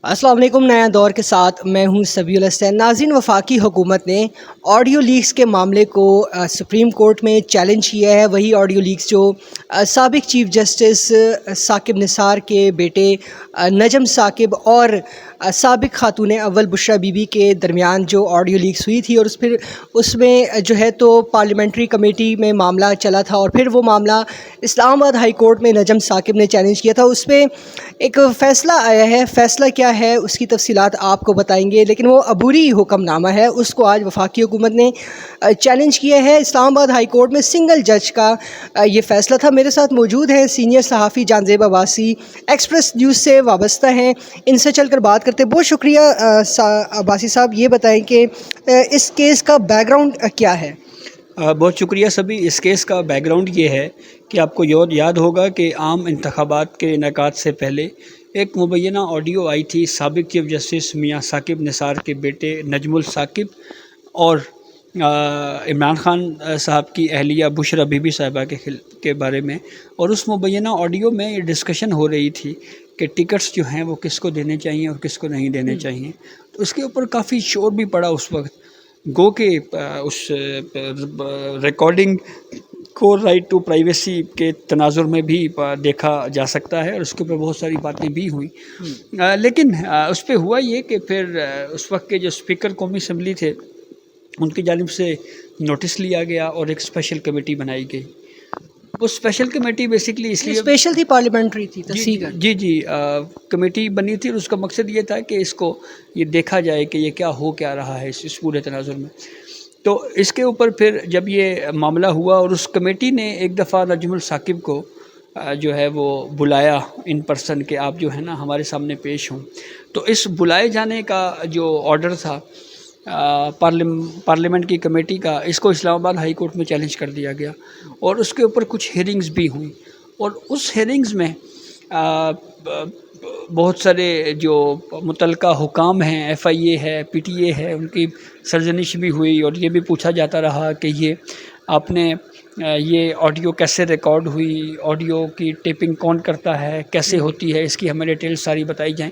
السلام علیکم. نیا دور کے ساتھ میں ہوں سبیل حسین. ناظرین، وفاقی حکومت نے آڈیو لیکس کے معاملے کو سپریم کورٹ میں چیلنج کیا ہے. وہی آڈیو لیکس جو سابق چیف جسٹس ثاقب نثار کے بیٹے نجم ثاقب اور سابق خاتون اول بشریٰ بی بی کے درمیان جو آڈیو لیکس ہوئی تھی، اور پھر اس میں جو ہے تو پارلیمنٹری کمیٹی میں معاملہ چلا تھا، اور پھر وہ معاملہ اسلام آباد ہائی کورٹ میں نجم ثاقب نے چیلنج کیا تھا. اس پہ ایک فیصلہ آیا ہے. فیصلہ کیا ہے اس کی تفصیلات آپ کو بتائیں گے، لیکن وہ عبوری حکم نامہ ہے، اس کو آج وفاقی حکومت نے چیلنج کیا ہے. اسلام آباد ہائی کورٹ میں سنگل جج کا یہ فیصلہ تھا. میرے ساتھ موجود ہیں سینئر صحافی جانزیب عباسی، ایکسپریس نیوز سے وابستہ ہیں. ان سے چل کر بات کرتے ہیں. بہت شکریہ عباسی صاحب. یہ بتائیں کہ اس کیس کا بیک گراؤنڈ کیا ہے؟ بہت شکریہ سبھی. اس کیس کا بیک گراؤنڈ یہ ہے کہ آپ کو یاد ہوگا کہ عام انتخابات کے انعقاد سے پہلے ایک مبینہ آڈیو آئی تھی سابق چیف جسٹس میاں ثاقب نثار کے بیٹے نجم الثاقب اور عمران خان صاحب کی اہلیہ بشریٰ بی بی صاحبہ کے بارے میں. اور اس مبینہ آڈیو میں یہ ڈسکشن ہو رہی تھی کہ ٹکٹس جو ہیں وہ کس کو دینے چاہیے اور کس کو نہیں دینے چاہیے. تو اس کے اوپر کافی شور بھی پڑا اس وقت، گو کہ اس ریکارڈنگ کو رائٹ ٹو پرائیویسی کے تناظر میں بھی دیکھا جا سکتا ہے، اور اس کے اوپر بہت ساری باتیں بھی ہوئیں. لیکن اس پہ ہوا یہ کہ پھر اس وقت کے جو اسپیکر قومی اسمبلی تھے ان کی جانب سے نوٹس لیا گیا اور ایک اسپیشل کمیٹی بنائی گئی. وہ اسپیشل کمیٹی بیسکلی اس لیے اسپیشل تھی، پارلیمنٹری تھی. جی کمیٹی بنی تھی، اور اس کا مقصد یہ تھا کہ اس کو یہ دیکھا جائے کہ یہ کیا رہا ہے اس پورے تناظر میں. تو اس کے اوپر پھر جب یہ معاملہ ہوا اور اس کمیٹی نے ایک دفعہ نجم الثاقب کو جو ہے وہ بلایا ان پرسن کہ آپ جو ہے نا ہمارے سامنے پیش ہوں. تو اس بلائے جانے کا جو آرڈر تھا پارلیمنٹ کی کمیٹی کا، اس کو اسلام آباد ہائی کورٹ میں چیلنج کر دیا گیا، اور اس کے اوپر کچھ ہیئرنگز بھی ہوئیں. اور اس ہیئرنگز میں بہت سارے جو متعلقہ حکام ہیں، ایف آئی اے ہے، پی ٹی اے ہے، ان کی سرزنش بھی ہوئی، اور یہ بھی پوچھا جاتا رہا کہ یہ آپ نے یہ آڈیو کیسے ریکارڈ ہوئی، آڈیو کی ٹیپنگ کون کرتا ہے، کیسے ہوتی ہے، اس کی ہمیں ڈیٹیل ساری بتائی جائیں.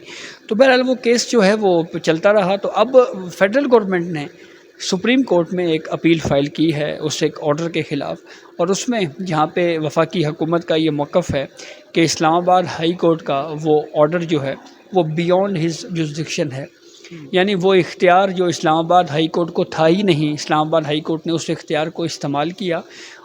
تو بہرحال وہ کیس جو ہے وہ چلتا رہا. تو اب فیڈرل گورنمنٹ نے سپریم کورٹ میں ایک اپیل فائل کی ہے اس ایک آرڈر کے خلاف، اور اس میں جہاں پہ وفاقی حکومت کا یہ موقف ہے کہ اسلام آباد ہائی کورٹ کا وہ آرڈر جو ہے وہ بیونڈ ہز جورسڈکشن ہے. یعنی وہ اختیار جو اسلام آباد ہائی کورٹ کو تھا ہی نہیں، اسلام آباد ہائی کورٹ نے اس اختیار کو استعمال کیا.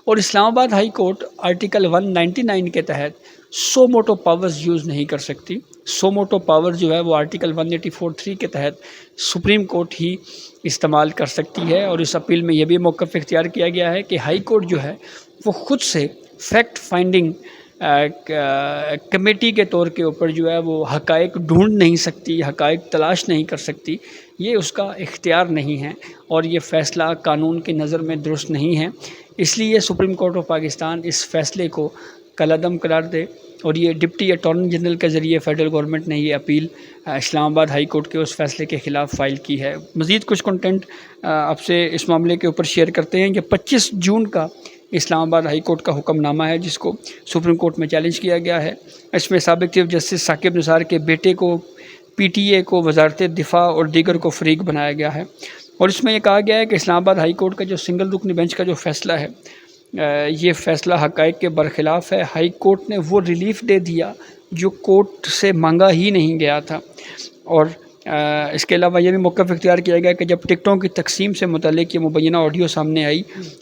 اور اسلام آباد ہائی کورٹ آرٹیکل 199 کے تحت سو موٹو پاورز یوز نہیں کر سکتی. سو موٹو پاور جو ہے وہ آرٹیکل 184(3) کے تحت سپریم کورٹ ہی استعمال کر سکتی ہے. اور اس اپیل میں یہ بھی موقف اختیار کیا گیا ہے کہ ہائی کورٹ جو ہے وہ خود سے فیکٹ فائنڈنگ کمیٹی کے طور کے اوپر جو ہے وہ حقائق ڈھونڈ نہیں سکتی، حقائق تلاش نہیں کر سکتی. یہ اس کا اختیار نہیں ہے، اور یہ فیصلہ قانون کی نظر میں درست نہیں ہے. اس لیے سپریم کورٹ آف پاکستان اس فیصلے کو کالعدم قرار دے. اور یہ ڈپٹی اٹارنی جنرل کے ذریعے فیڈرل گورنمنٹ نے یہ اپیل اسلام آباد ہائی کورٹ کے اس فیصلے کے خلاف فائل کی ہے. مزید کچھ کنٹینٹ آپ سے اس معاملے کے اوپر شیئر کرتے ہیں کہ 25 جون کا اسلام آباد ہائی کورٹ کا حکم نامہ ہے جس کو سپریم کورٹ میں چیلنج کیا گیا ہے. اس میں سابق چیف جسٹس ثاقب نثار کے بیٹے کو، پی ٹی اے کو، وزارت دفاع اور دیگر کو فریق بنایا گیا ہے. اور اس میں یہ کہا گیا ہے کہ اسلام آباد ہائی کورٹ کا جو سنگل رکنی بینچ کا جو فیصلہ ہے یہ فیصلہ حقائق کے برخلاف ہے. ہائی کورٹ نے وہ ریلیف دے دیا جو کورٹ سے مانگا ہی نہیں گیا تھا. اور اس کے علاوہ یہ بھی موقف اختیار کیا گیا کہ جب ٹکٹوں کی تقسیم سے متعلق یہ مبینہ آڈیو سامنے آئی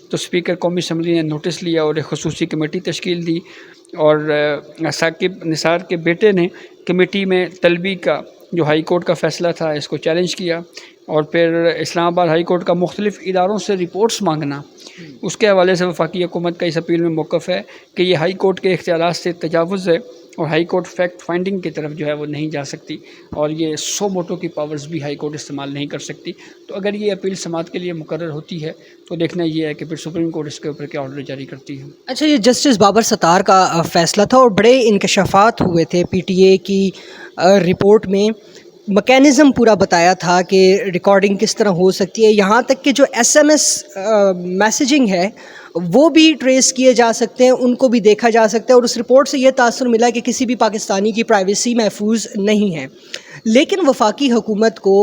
تو اسپیکر قومی اسمبلی نے نوٹس لیا اور ایک خصوصی کمیٹی تشکیل دی. اور ثاقب نثار کے بیٹے نے کمیٹی میں طلبی کا جو ہائی کورٹ کا فیصلہ تھا اس کو چیلنج کیا. اور پھر اسلام آباد ہائی کورٹ کا مختلف اداروں سے رپورٹس مانگنا، اس کے حوالے سے وفاقی حکومت کا اس اپیل میں موقف ہے کہ یہ ہائی کورٹ کے اختیارات سے تجاوز ہے، اور ہائی کورٹ فیکٹ فائنڈنگ کی طرف جو ہے وہ نہیں جا سکتی، اور یہ 100 موٹو کی پاورز بھی ہائی کورٹ استعمال نہیں کر سکتی. تو اگر یہ اپیل سماعت کے لیے مقرر ہوتی ہے تو دیکھنا یہ ہے کہ پھر سپریم کورٹ اس کے اوپر کیا آرڈر جاری کرتی ہے. اچھا، یہ جسٹس بابر ستار کا فیصلہ تھا اور بڑے انکشافات ہوئے تھے. پی ٹی اے کی رپورٹ میں میکینزم پورا بتایا تھا کہ ریکارڈنگ کس طرح ہو سکتی ہے، یہاں تک کہ جو ایس ایم ایس میسیجنگ ہے وہ بھی ٹریس کیے جا سکتے ہیں، ان کو بھی دیکھا جا سکتا ہے. اور اس رپورٹ سے یہ تاثر ملا کہ کسی بھی پاکستانی کی پرائیویسی محفوظ نہیں ہے. لیکن وفاقی حکومت کو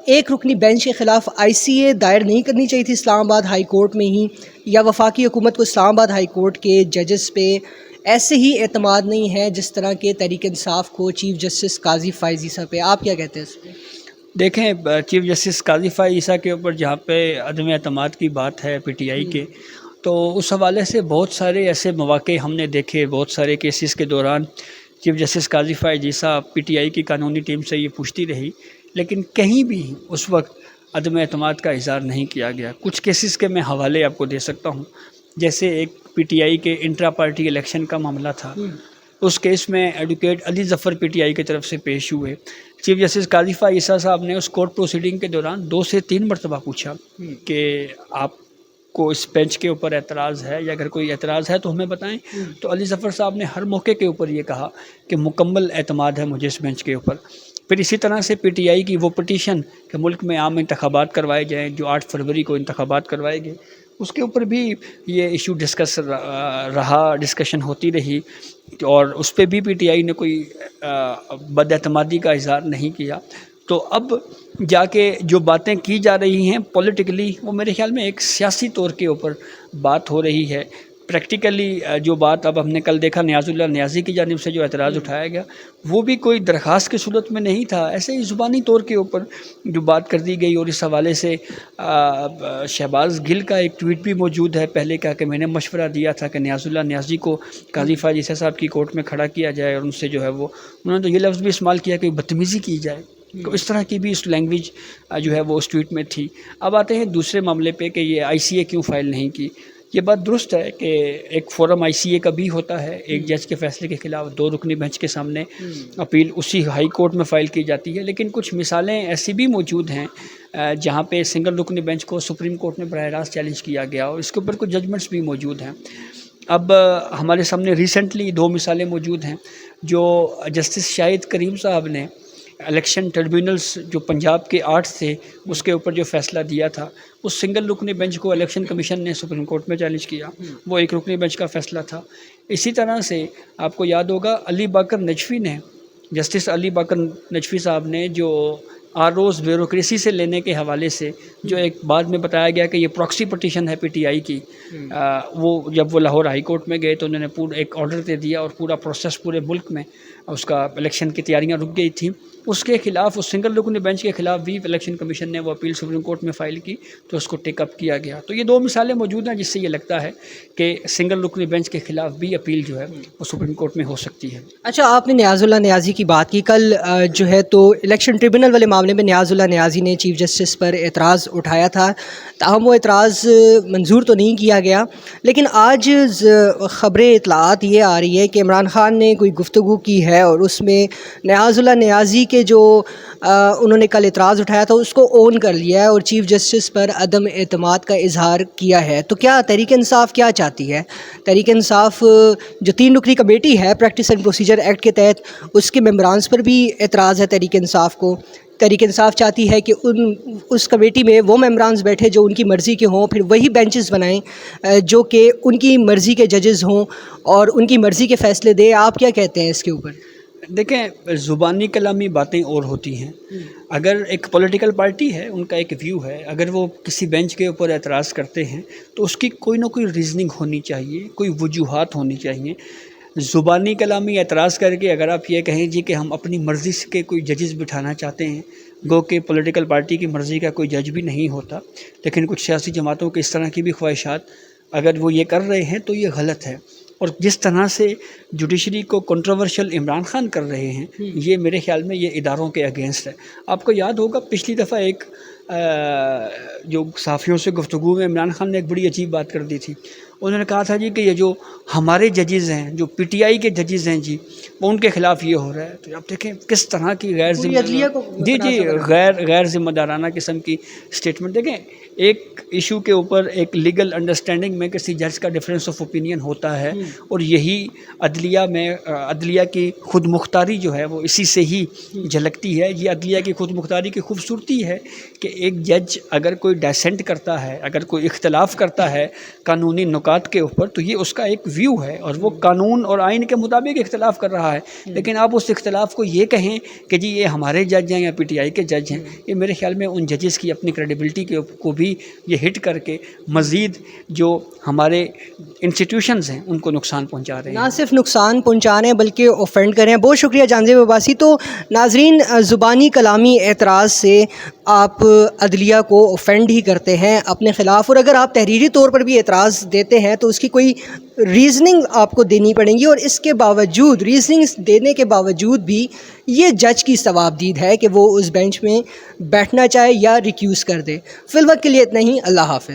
ایک رکنی بینچ کے خلاف ICA دائر نہیں کرنی چاہیے تھی اسلام آباد ہائی کورٹ میں ہی، یا وفاقی حکومت کو اسلام آباد ہائی کورٹ کے ججز پہ ایسے ہی اعتماد نہیں ہے جس طرح کے تحریک انصاف کو چیف جسٹس قاضی فائز عیسیٰ پہ؟ آپ کیا کہتے ہیں اس پہ؟ دیکھیں، چیف جسٹس قاضی فائز عیسیٰ کے اوپر جہاں پہ عدم اعتماد کی بات ہے PTI کے، تو اس حوالے سے بہت سارے ایسے مواقع ہم نے دیکھے، بہت سارے کیسز کے دوران چیف جسٹس قاضی فائز عیسیٰ PTI کی قانونی ٹیم سے یہ پوچھتی رہی، لیکن کہیں بھی اس وقت عدم اعتماد کا اظہار نہیں کیا گیا۔ کچھ کیسز کے میں حوالے آپ کو دے سکتا ہوں، جیسے ایک PTI کے انٹرا پارٹی الیکشن کا معاملہ تھا۔ اس کیس میں ایڈوکیٹ علی ظفر PTI کی طرف سے پیش ہوئے۔ چیف جسٹس قاضی فائز عیسیٰ صاحب نے اس کورٹ پروسیڈنگ کے دوران 2 سے 3 مرتبہ پوچھا کہ آپ کو اس بینچ کے اوپر اعتراض ہے، یا اگر کوئی اعتراض ہے تو ہمیں بتائیں۔ تو علی ظفر صاحب نے ہر موقع کے اوپر یہ کہا کہ مکمل اعتماد ہے مجھے اس بینچ کے اوپر۔ پھر اسی طرح سے PTI کی وہ پٹیشن کہ ملک میں عام انتخابات کروائے جائیں، جو 8 فروری کو انتخابات کروائے گئے، اس کے اوپر بھی یہ ایشو ڈسکشن ہوتی رہی، اور اس پہ بھی PTI نے کوئی بد اعتمادی کا اظہار نہیں کیا۔ تو اب جا کے جو باتیں کی جا رہی ہیں پولیٹیکلی، وہ میرے خیال میں ایک سیاسی طور کے اوپر بات ہو رہی ہے۔ پریکٹیکلی جو بات اب ہم نے کل دیکھا، نیاز اللہ نیازی کی جانب سے جو اعتراض اٹھایا گیا، وہ بھی کوئی درخواست کی صورت میں نہیں تھا، ایسے ہی زبانی طور کے اوپر جو بات کر دی گئی۔ اور اس حوالے سے شہباز گل کا ایک ٹویٹ بھی موجود ہے پہلے کا، کہ میں نے مشورہ دیا تھا کہ نیاز اللہ نیازی کو قاضی فائز عیسیٰ صاحب کی کورٹ میں کھڑا کیا جائے، اور ان سے جو ہے وہ انہوں نے تو یہ لفظ بھی استعمال کیا کہ بدتمیزی کی جائے۔ تو اس طرح کی بھی اس لینگویج جو ہے وہ اس ٹویٹ میں تھی۔ اب آتے ہیں دوسرے معاملے پہ کہ یہ ICA کیوں فائل نہیں کی۔ یہ بات درست ہے کہ ایک فورم ICA کا بھی ہوتا ہے، ایک جج کے فیصلے کے خلاف 2 رکنی بینچ کے سامنے اپیل اسی ہائی کورٹ میں فائل کی جاتی ہے، لیکن کچھ مثالیں ایسی بھی موجود ہیں جہاں پہ سنگل رکنی بینچ کو سپریم کورٹ میں براہ راست چیلنج کیا گیا، اور اس کے اوپر کچھ ججمنٹس بھی موجود ہیں۔ اب ہمارے سامنے ریسنٹلی 2 مثالیں موجود ہیں، جو جسٹس شاہد کریم صاحب نے الیکشن ٹربیونلز جو پنجاب کے 8 تھے، اس کے اوپر جو فیصلہ دیا تھا، اس سنگل رکنی بینچ کو الیکشن کمیشن نے سپریم کورٹ میں چیلنج کیا، وہ 1 رکنی بینچ کا فیصلہ تھا۔ اسی طرح سے آپ کو یاد ہوگا علی باقر نجفی نے، جسٹس علی باقر نجفی صاحب نے، جو ROs بیوروکریسی سے لینے کے حوالے سے جو ایک بعد میں بتایا گیا کہ یہ پراکسی پٹیشن ہے PTI کی، وہ جب وہ لاہور ہائی کورٹ میں گئے تو انہوں نے پورا ایک آرڈر دے دیا، اور پورا پروسیس پورے ملک میں اس کا الیکشن کی تیاریاں رک گئی تھیں۔ اس کے خلاف، اس سنگل رکنی بینچ کے خلاف بھی الیکشن کمیشن نے وہ اپیل سپریم کورٹ میں فائل کی، تو اس کو ٹیک اپ کیا گیا۔ تو یہ 2 مثالیں موجود ہیں جس سے یہ لگتا ہے کہ سنگل رکنی بینچ کے خلاف بھی اپیل جو ہے وہ سپریم کورٹ میں ہو سکتی ہے۔ اچھا، آپ نے نیاز اللہ نیازی کی بات کی، کل جو ہے تو الیکشن ٹریبونل والے معاملے میں نیاز اللہ نیازی نے چیف جسٹس پر اعتراض اٹھایا تھا، تاہم وہ اعتراض منظور تو نہیں کیا گیا، لیکن آج خبریں اطلاعات یہ آ رہی ہے کہ عمران خان نے کوئی گفتگو کی ہے، اور اس میں نیاز اللہ نیازی کے جو انہوں نے کل اعتراض اٹھایا تھا اس کو اون کر لیا ہے، اور چیف جسٹس پر عدم اعتماد کا اظہار کیا ہے۔ تو کیا تحریک انصاف کیا چاہتی ہے؟ تحریک انصاف جو 3 رکنی کمیٹی ہے پریکٹس اینڈ پروسیجر ایکٹ کے تحت، اس کے ممبرانز پر بھی اعتراض ہے تحریک انصاف کو۔ تحریک انصاف چاہتی ہے کہ اس کمیٹی میں وہ ممبرانز بیٹھے جو ان کی مرضی کے ہوں، پھر وہی بینچز بنائیں جو کہ ان کی مرضی کے ججز ہوں اور ان کی مرضی کے فیصلے دیں۔ آپ کیا کہتے ہیں اس کے اوپر؟ دیکھیں، زبانی کلامی باتیں اور ہوتی ہیں۔ اگر ایک پولیٹیکل پارٹی ہے، ان کا ایک ویو ہے، اگر وہ کسی بینچ کے اوپر اعتراض کرتے ہیں تو اس کی کوئی نہ کوئی ریزننگ ہونی چاہیے، کوئی وجوہات ہونی چاہیے۔ زبانی کلامی اعتراض کر کے اگر آپ یہ کہیں جی کہ ہم اپنی مرضی کے کوئی ججز بٹھانا چاہتے ہیں، گو کہ پولیٹیکل پارٹی کی مرضی کا کوئی جج بھی نہیں ہوتا، لیکن کچھ سیاسی جماعتوں کے اس طرح کی بھی خواہشات اگر وہ یہ کر رہے ہیں تو یہ غلط ہے۔ اور جس طرح سے جوڈیشری کو کنٹروورشل عمران خان کر رہے ہیں، یہ میرے خیال میں یہ اداروں کے اگینسٹ ہے۔ آپ کو یاد ہوگا پچھلی دفعہ ایک جو صحافیوں سے گفتگو میں عمران خان نے ایک بڑی عجیب بات کر دی تھی۔ انہوں نے کہا تھا جی کہ یہ جو ہمارے ججز ہیں، جو PTI کے ججز ہیں جی، وہ ان کے خلاف یہ ہو رہا ہے۔ تو آپ دیکھیں کس طرح کی غیر ذمہ دارانہ قسم کی اسٹیٹمنٹ۔ دیکھیں، ایک ایشو کے اوپر ایک لیگل انڈرسٹینڈنگ میں کسی جج کا ڈفرینس آف اوپینین ہوتا ہے، اور یہی عدلیہ کی خود مختاری جو ہے وہ اسی سے ہی جھلکتی ہے۔ یہ عدلیہ کی خود مختاری کی خوبصورتی ہے کہ ایک جج اگر کوئی ڈیسنٹ کرتا ہے، اگر کوئی اختلاف کرتا ہے قانونی نکات تعلقات کے اوپر، تو یہ اس کا ایک ویو ہے اور وہ قانون اور آئین کے مطابق اختلاف کر رہا ہے. لیکن آپ اس اختلاف کو یہ کہیں کہ جی یہ ہمارے جج ہیں یا پی ٹی آئی کے جج ہیں، یہ میرے خیال میں ان ججز کی اپنی کریڈیبلٹی کو بھی یہ ہٹ کر کے مزید جو ہمارے انسٹیٹیوشنز ہیں ان کو نقصان پہنچا رہے ہیں. نہ صرف نقصان پہنچانے بلکہ اوفینڈ کریں. بہت شکریہ جانزیب عباسی. تو ناظرین، زبانی کلامی اعتراض سے آپ عدلیہ کو اوفینڈ ہی کرتے ہیں اپنے خلاف، اور اگر آپ تحریری طور پر بھی اعتراض دیتے ہیں تو اس کی کوئی ریزننگ آپ کو دینی پڑیں گی، اور اس کے باوجود ریزننگ دینے کے باوجود بھی یہ جج کی ثوابدید ہے کہ وہ اس بینچ میں بیٹھنا چاہے یا ریکیوز کر دے. فی الوقت کے لیے اتنا ہی. اللہ حافظ.